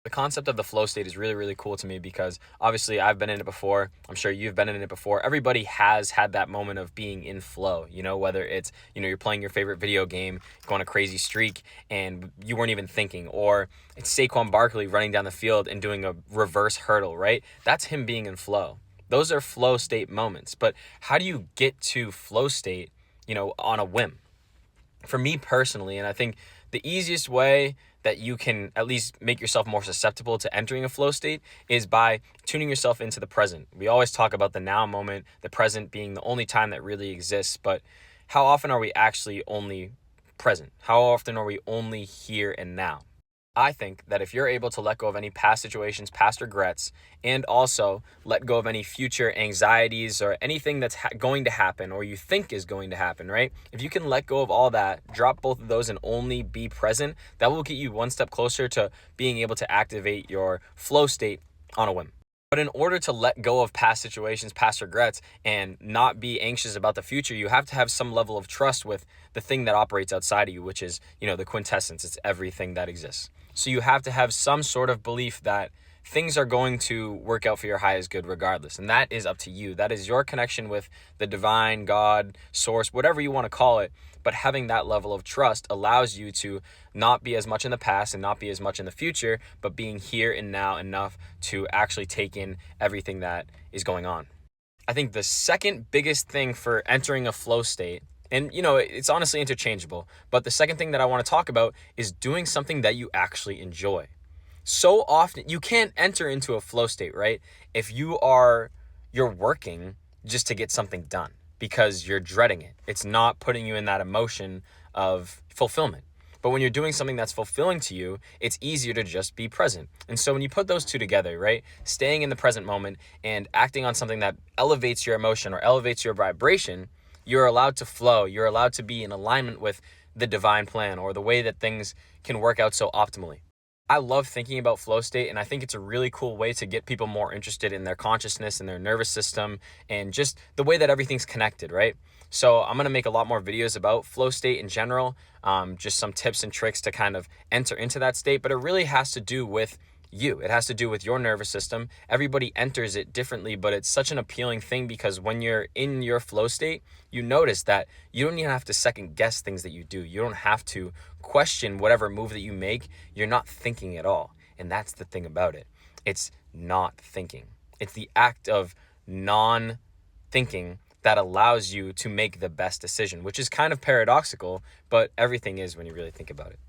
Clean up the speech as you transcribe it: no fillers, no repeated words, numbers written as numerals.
The concept of the flow state is really, really cool to me because obviously I've been in it before. I'm sure you've been in it before. Everybody has had that moment of being in flow, whether it's, you're playing your favorite video game, going a crazy streak, and you weren't even thinking, or it's Saquon Barkley running down the field and doing a reverse hurdle, right? That's him being in flow. Those are flow state moments. But how do you get to flow state, on a whim? For me personally, and I think the easiest way that you can at least make yourself more susceptible to entering a flow state is by tuning yourself into the present. We always talk about the now moment, the present being the only time that really exists, but how often are we actually only present? How often are we only here and now? I think that if you're able to let go of any past situations, past regrets, and also let go of any future anxieties or anything that's going to happen or you think is going to happen, right? If you can let go of all that, drop both of those and only be present, that will get you one step closer to being able to activate your flow state on a whim. But in order to let go of past situations, past regrets, and not be anxious about the future, you have to have some level of trust with the thing that operates outside of you, which is, the quintessence. It's everything that exists. So you have to have some sort of belief that things are going to work out for your highest good regardless. And that is up to you. That is your connection with the divine, God, source, whatever you want to call it. But having that level of trust allows you to not be as much in the past and not be as much in the future, but being here and now enough to actually take in everything that is going on. I think the second biggest thing for entering a flow state, and it's honestly interchangeable, but the second thing that I want to talk about is doing something that you actually enjoy. So often you can't enter into a flow state, right? If you're working just to get something done because you're dreading it. It's not putting you in that emotion of fulfillment. But when you're doing something that's fulfilling to you, it's easier to just be present. And so when you put those two together, right, staying in the present moment and acting on something that elevates your emotion or elevates your vibration, you're allowed to flow. You're allowed to be in alignment with the divine plan or the way that things can work out so optimally. I love thinking about flow state, and I think it's a really cool way to get people more interested in their consciousness and their nervous system and just the way that everything's connected, right? So I'm going to make a lot more videos about flow state in general, just some tips and tricks to kind of enter into that state, but it really has to do with you. It has to do with your nervous system. Everybody enters it differently, but it's such an appealing thing because when you're in your flow state, you notice that you don't even have to second guess things that you do. You don't have to question whatever move that you make. You're not thinking at all. And that's the thing about it. It's not thinking. It's the act of non-thinking that allows you to make the best decision, which is kind of paradoxical, but everything is when you really think about it.